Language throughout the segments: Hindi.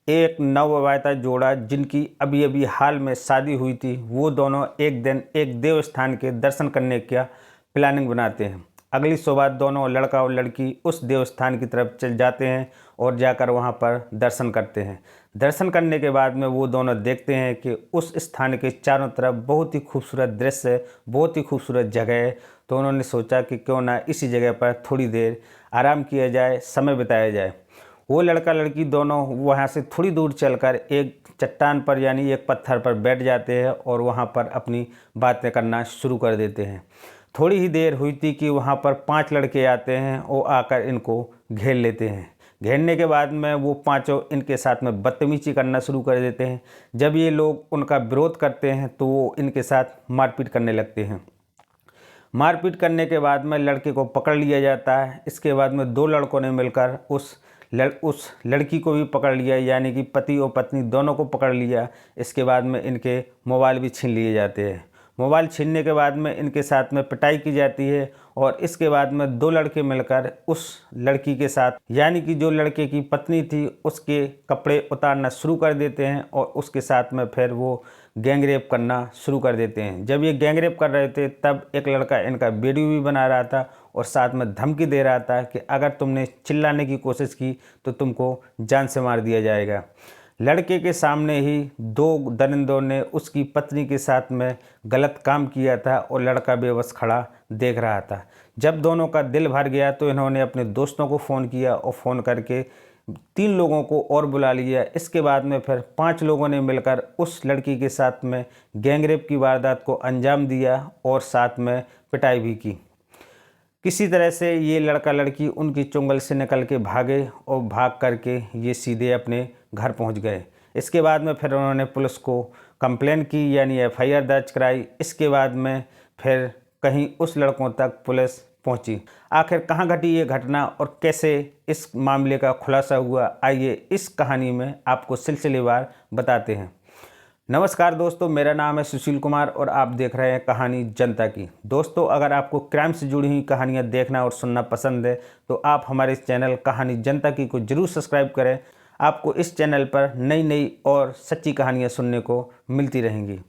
एक नवविवाहिता जोड़ा जिनकी अभी अभी हाल में शादी हुई थी, वो दोनों एक दिन एक देव स्थान के दर्शन करने का प्लानिंग बनाते हैं। अगली सुबह दोनों लड़का और लड़की उस देव स्थान की तरफ चल जाते हैं और जाकर वहां पर दर्शन करते हैं। दर्शन करने के बाद में वो दोनों देखते हैं कि उस स्थान के चारों तरफ बहुत ही खूबसूरत दृश्य, बहुत ही खूबसूरत जगह है। तो उन्होंने सोचा कि क्यों ना इसी जगह पर थोड़ी देर आराम किया जाए, समय बिताया जाए। वो लड़का लड़की दोनों वहाँ से थोड़ी दूर चलकर एक चट्टान पर यानी एक पत्थर पर बैठ जाते हैं और वहाँ पर अपनी बातें करना शुरू कर देते हैं। थोड़ी ही देर हुई थी कि वहाँ पर 5 लड़के आते हैं। वो आकर इनको घेर लेते हैं। घेरने के बाद में वो पांचों इनके साथ में बदतमीजी करना शुरू कर देते हैं। जब ये लोग उनका विरोध करते हैं तो वो इनके साथ मारपीट करने लगते हैं। मारपीट करने के बाद में लड़के को पकड़ लिया जाता है। इसके बाद में 2 लड़कों ने मिलकर उस लड़की को भी पकड़ लिया, यानी कि पति और पत्नी दोनों को पकड़ लिया। इसके बाद में इनके मोबाइल भी छीन लिए जाते हैं। मोबाइल छीनने के बाद में इनके साथ में पिटाई की जाती है और इसके बाद में 2 लड़के मिलकर उस लड़की के साथ, यानी कि जो लड़के की पत्नी थी, उसके कपड़े उतारना शुरू कर देते हैं और उसके साथ में फिर वो गैंगरेप करना शुरू कर देते हैं। जब ये गैंगरेप कर रहे थे तब एक लड़का इनका वीडियो भी बना रहा था और साथ में धमकी दे रहा था कि अगर तुमने चिल्लाने की कोशिश की तो तुमको जान से मार दिया जाएगा। लड़के के सामने ही 2 दरिंदों ने उसकी पत्नी के साथ में गलत काम किया था और लड़का बेबस खड़ा देख रहा था। जब दोनों का दिल भर गया तो इन्होंने अपने दोस्तों को फ़ोन किया और फ़ोन करके 3 लोगों को और बुला लिया। इसके बाद में फिर 5 लोगों ने मिलकर उस लड़की के साथ में गैंगरेप की वारदात को अंजाम दिया और साथ में पिटाई भी की। किसी तरह से ये लड़का लड़की उनकी चुंगल से निकल के भागे और भाग करके ये सीधे अपने घर पहुंच गए। इसके बाद में फिर उन्होंने पुलिस को कंप्लेन की, यानी एफआईआर दर्ज कराई। इसके बाद में फिर कहीं उस लड़कों तक पुलिस पहुंची। आखिर कहां घटी ये घटना और कैसे इस मामले का खुलासा हुआ, आइए इस कहानी में आपको सिलसिलेवार बताते हैं। नमस्कार दोस्तों, मेरा नाम है सुशील कुमार और आप देख रहे हैं कहानी जनता की। दोस्तों, अगर आपको क्राइम से जुड़ी हुई कहानियां देखना और सुनना पसंद है तो आप हमारे इस चैनल कहानी जनता की को जरूर सब्सक्राइब करें। आपको इस चैनल पर नई नई और सच्ची कहानियां सुनने को मिलती रहेंगी।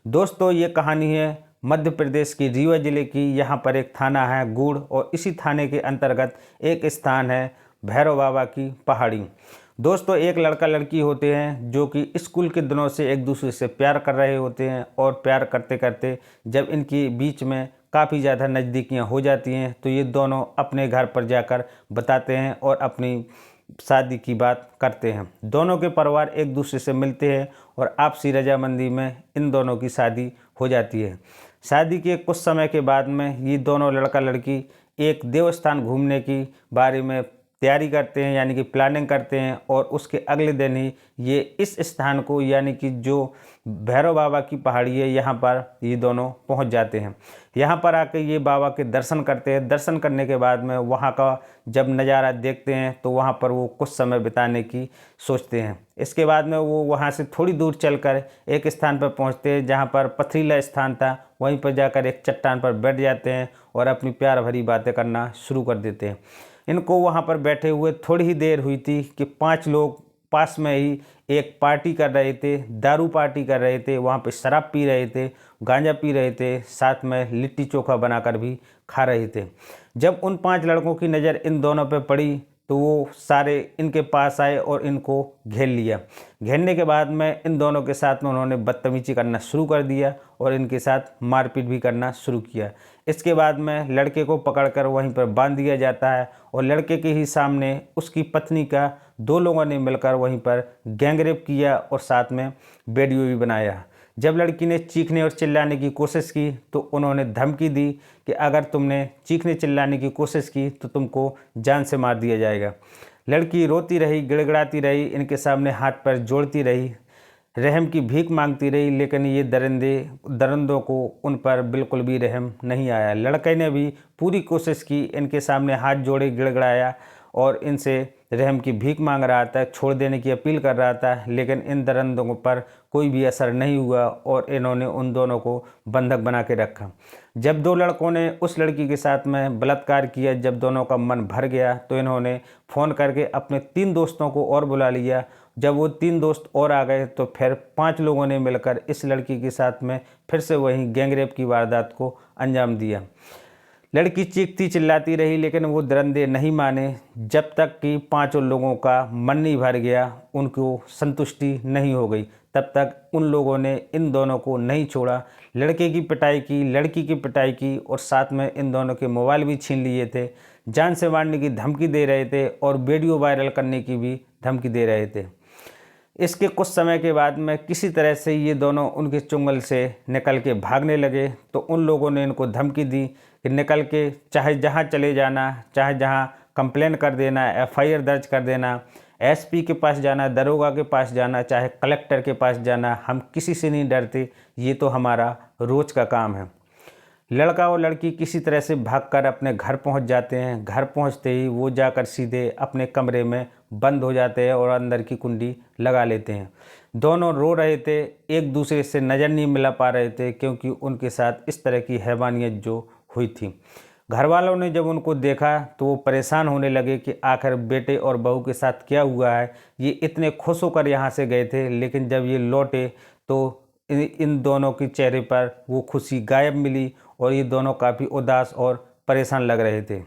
दोस्तों, ये कहानी है मध्य प्रदेश की रीवा जिले की। यहाँ पर एक थाना है गूढ़ और इसी थाने के अंतर्गत एक स्थान है भैरव बाबा की पहाड़ी। दोस्तों, एक लड़का लड़की होते हैं जो कि स्कूल के दिनों से एक दूसरे से प्यार कर रहे होते हैं और प्यार करते करते जब इनके बीच में काफ़ी ज़्यादा नज़दीकियाँ हो जाती हैं तो ये दोनों अपने घर पर जाकर बताते हैं और अपनी शादी की बात करते हैं। दोनों के परिवार एक दूसरे से मिलते हैं और आपसी रजामंदी में इन दोनों की शादी हो जाती है। शादी के कुछ समय के बाद में ये दोनों लड़का लड़की एक देवस्थान घूमने की बारे में तैयारी करते हैं, यानी कि प्लानिंग करते हैं और उसके अगले दिन ही ये इस स्थान को, यानी कि जो भैरव बाबा की पहाड़ी है, यहाँ पर ये दोनों पहुँच जाते हैं। यहाँ पर आके ये बाबा के दर्शन करते हैं। दर्शन करने के बाद में वहाँ का जब नज़ारा देखते हैं तो वहाँ पर वो कुछ समय बिताने की सोचते हैं। इसके बाद में वो वहाँ से थोड़ी दूर चलकर एक स्थान पर पहुँचते हैं जहाँ पर पथरीला स्थान था। वहीं पर जाकर एक चट्टान पर बैठ जाते हैं और अपनी प्यार भरी बातें करना शुरू कर देते हैं। इनको वहाँ पर बैठे हुए थोड़ी ही देर हुई थी कि 5 लोग पास में ही एक पार्टी कर रहे थे, दारू पार्टी कर रहे थे। वहाँ पे शराब पी रहे थे, गांजा पी रहे थे, साथ में लिट्टी चोखा बनाकर भी खा रहे थे। जब उन 5 लड़कों की नज़र इन दोनों पे पड़ी तो वो सारे इनके पास आए और इनको घेर लिया। घेरने के बाद में इन दोनों के साथ में उन्होंने बदतमीजी करना शुरू कर दिया और इनके साथ मारपीट भी करना शुरू किया। इसके बाद में लड़के को पकड़कर वहीं पर बांध दिया जाता है और लड़के के ही सामने उसकी पत्नी का 2 लोगों ने मिलकर वहीं पर गैंगरेप किया और साथ में वीडियो भी बनाया। जब लड़की ने चीखने और चिल्लाने की कोशिश की तो उन्होंने धमकी दी कि अगर तुमने चीखने चिल्लाने की कोशिश की तो तुमको जान से मार दिया जाएगा। लड़की रोती रही, गिड़गिड़ाती रही, इनके सामने हाथ पैर जोड़ती रही, रहम की भीख मांगती रही, लेकिन ये दरिंदों को उन पर बिल्कुल भी रहम नहीं आया। लड़के ने भी पूरी कोशिश की, इनके सामने हाथ जोड़े, गिड़गिड़ाया और इनसे रहम की भीख मांग रहा था, छोड़ देने की अपील कर रहा था, लेकिन इन दरिंदों पर कोई भी असर नहीं हुआ और इन्होंने उन दोनों को बंधक बना के रखा। जब 2 लड़कों ने उस लड़की के साथ में बलात्कार किया, जब दोनों का मन भर गया तो इन्होंने फ़ोन करके अपने 3 दोस्तों को और बुला लिया। जब वो 3 दोस्त और आ गए तो फिर 5 लोगों ने मिलकर इस लड़की के साथ में फिर से वही गैंगरेप की वारदात को अंजाम दिया। लड़की चीखती चिल्लाती रही लेकिन वो दरिंदे नहीं माने जब तक कि 5 लोगों का मन नहीं भर गया, उनको संतुष्टि नहीं हो गई, तब तक उन लोगों ने इन दोनों को नहीं छोड़ा। लड़के की पिटाई की, लड़की की पिटाई की और साथ में इन दोनों के मोबाइल भी छीन लिए थे, जान से मारने की धमकी दे रहे थे और वीडियो वायरल करने की भी धमकी दे रहे थे। इसके कुछ समय के बाद में किसी तरह से ये दोनों उनके चुंगल से निकल के भागने लगे तो उन लोगों ने इनको धमकी दी कि निकल के चाहे जहाँ चले जाना, चाहे जहाँ कंप्लेन कर देना, एफआईआर दर्ज कर देना, एसपी के पास जाना, दरोगा के पास जाना, चाहे कलेक्टर के पास जाना, हम किसी से नहीं डरते, ये तो हमारा रोज़ का काम है। लड़का और लड़की किसी तरह से भागकर अपने घर पहुंच जाते हैं। घर पहुंचते ही वो जाकर सीधे अपने कमरे में बंद हो जाते हैं और अंदर की कुंडी लगा लेते हैं। दोनों रो रहे थे, एक दूसरे से नज़र नहीं मिला पा रहे थे क्योंकि उनके साथ इस तरह की हैवानियत जो हुई थी। घर वालों ने जब उनको देखा तो वो परेशान होने लगे कि आखिर बेटे और बहू के साथ क्या हुआ है। ये इतने खुश होकर यहाँ से गए थे लेकिन जब ये लौटे तो इन दोनों के चेहरे पर वो खुशी गायब मिली और ये दोनों काफ़ी उदास और परेशान लग रहे थे।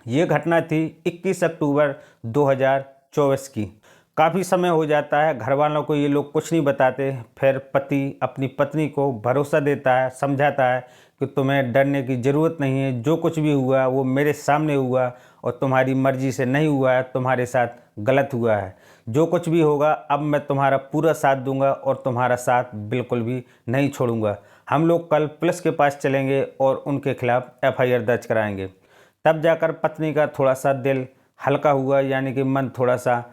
ये घटना थी 21 अक्टूबर 2024 की। काफ़ी समय हो जाता है, घर वालों को ये लोग कुछ नहीं बताते। फिर पति अपनी पत्नी को भरोसा देता है, समझाता है कि तुम्हें डरने की ज़रूरत नहीं है, जो कुछ भी हुआ वो मेरे सामने हुआ और तुम्हारी मर्ज़ी से नहीं हुआ है, तुम्हारे साथ गलत हुआ है। जो कुछ भी होगा अब मैं तुम्हारा पूरा साथ दूंगा और तुम्हारा साथ बिल्कुल भी नहीं छोड़ूंगा। हम लोग कल पुलिस के पास चलेंगे और उनके खिलाफ़ एफआईआर दर्ज कराएंगे। तब जाकर पत्नी का थोड़ा सा दिल हल्का हुआ, यानी कि मन थोड़ा सा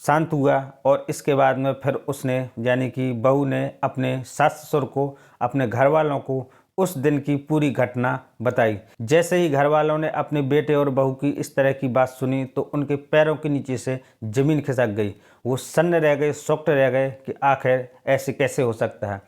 शांत हुआ और इसके बाद में फिर उसने यानी कि बहू ने अपने सास ससुर को, अपने घर वालों को उस दिन की पूरी घटना बताई। जैसे ही घर वालों ने अपने बेटे और बहू की इस तरह की बात सुनी तो उनके पैरों के नीचे से ज़मीन खिसक गई। वो सन्न रह गए, शॉक्ड रह गए कि आखिर ऐसे कैसे हो सकता है।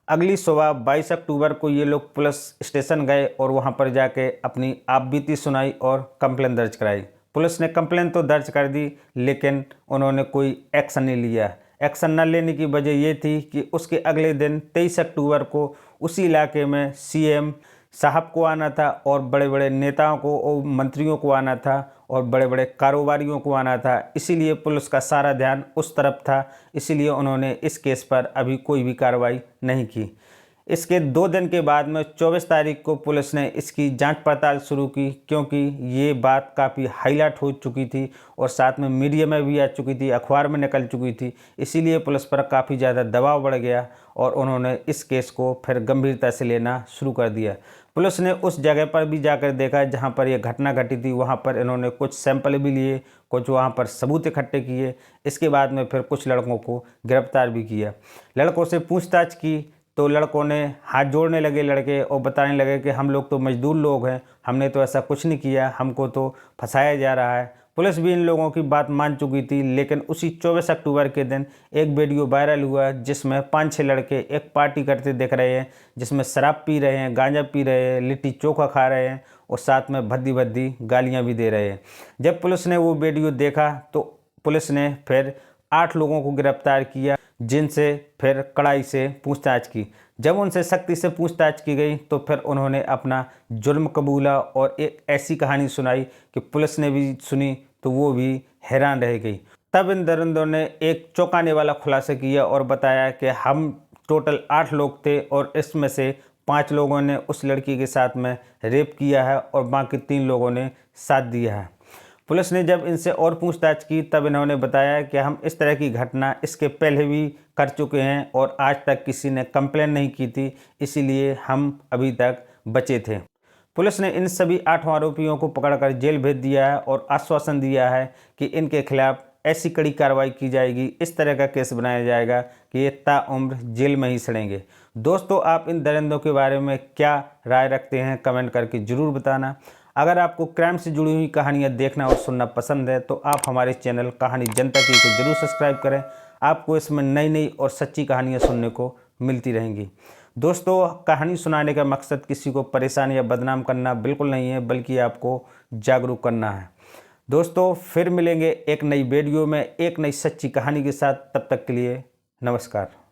अगली सुबह 22 अक्टूबर को ये लोग पुलिस स्टेशन गए और वहाँ पर जाके अपनी आपबीती सुनाई और कंप्लेन दर्ज कराई। पुलिस ने कंप्लेन तो दर्ज कर दी लेकिन उन्होंने कोई एक्शन नहीं लिया। एक्शन न लेने की वजह ये थी कि उसके अगले दिन 23 अक्टूबर को उसी इलाके में सीएम साहब को आना था और बड़े बड़े नेताओं को और मंत्रियों को आना था और बड़े बड़े कारोबारियों को आना था। इसीलिए पुलिस का सारा ध्यान उस तरफ था, इसीलिए उन्होंने इस केस पर अभी कोई भी कार्रवाई नहीं की। इसके 2 दिन के बाद में 24 तारीख को पुलिस ने इसकी जांच पड़ताल शुरू की क्योंकि ये बात काफ़ी हाईलाइट हो चुकी थी और साथ में मीडिया में भी आ चुकी थी, अखबार में निकल चुकी थी। इसीलिए पुलिस पर काफ़ी ज़्यादा दबाव बढ़ गया और उन्होंने इस केस को फिर गंभीरता से लेना शुरू कर दिया। पुलिस ने उस जगह पर भी जाकर देखा जहां पर यह घटना घटी थी, वहां पर इन्होंने कुछ सैंपल भी लिए, कुछ वहां पर सबूत इकट्ठे किए। इसके बाद में फिर कुछ लड़कों को गिरफ्तार भी किया। लड़कों से पूछताछ की तो लड़कों ने हाथ जोड़ने लगे लड़के और बताने लगे कि हम लोग तो मजदूर लोग हैं, हमने तो ऐसा कुछ नहीं किया, हमको तो फंसाया जा रहा है। पुलिस भी इन लोगों की बात मान चुकी थी लेकिन उसी 24 अक्टूबर के दिन एक वीडियो वायरल हुआ जिसमें 5-6 लड़के एक पार्टी करते दिख रहे हैं, जिसमें शराब पी रहे हैं, गांजा पी रहे हैं, लिट्टी चोखा खा रहे हैं और साथ में भद्दी भद्दी गालियां भी दे रहे हैं। जब पुलिस ने वो वीडियो देखा तो पुलिस ने फिर 8 लोगों को गिरफ्तार किया जिनसे फिर कड़ाई से पूछताछ की। जब उनसे सख्ती से पूछताछ की गई तो फिर उन्होंने अपना जुर्म कबूला और एक ऐसी कहानी सुनाई कि पुलिस ने भी सुनी तो वो भी हैरान रह गई। तब इन दरिंदों ने एक चौंकाने वाला खुलासा किया और बताया कि हम टोटल 8 लोग थे और इसमें से 5 लोगों ने उस लड़की के साथ में रेप किया है और बाकी 3 लोगों ने साथ दिया है। पुलिस ने जब इनसे और पूछताछ की तब इन्होंने बताया कि हम इस तरह की घटना इसके पहले भी कर चुके हैं और आज तक किसी ने कंप्लेन नहीं की थी, इसीलिए हम अभी तक बचे थे। पुलिस ने इन सभी 8 आरोपियों को पकड़कर जेल भेज दिया है और आश्वासन दिया है कि इनके खिलाफ ऐसी कड़ी कार्रवाई की जाएगी, इस तरह का केस बनाया जाएगा कि ये ताउम्र जेल में ही सड़ेंगे। दोस्तों, आप इन दरिंदों के बारे में क्या राय रखते हैं कमेंट करके ज़रूर बताना। अगर आपको क्राइम से जुड़ी हुई कहानियाँ देखना और सुनना पसंद है तो आप हमारे चैनल कहानी जनता की को जरूर सब्सक्राइब करें। आपको इसमें नई नई और सच्ची कहानियाँ सुनने को मिलती रहेंगी। दोस्तों, कहानी सुनाने का मकसद किसी को परेशान या बदनाम करना बिल्कुल नहीं है, बल्कि आपको जागरूक करना है। दोस्तों फिर मिलेंगे एक नई वीडियो में एक नई सच्ची कहानी के साथ। तब तक के लिए नमस्कार।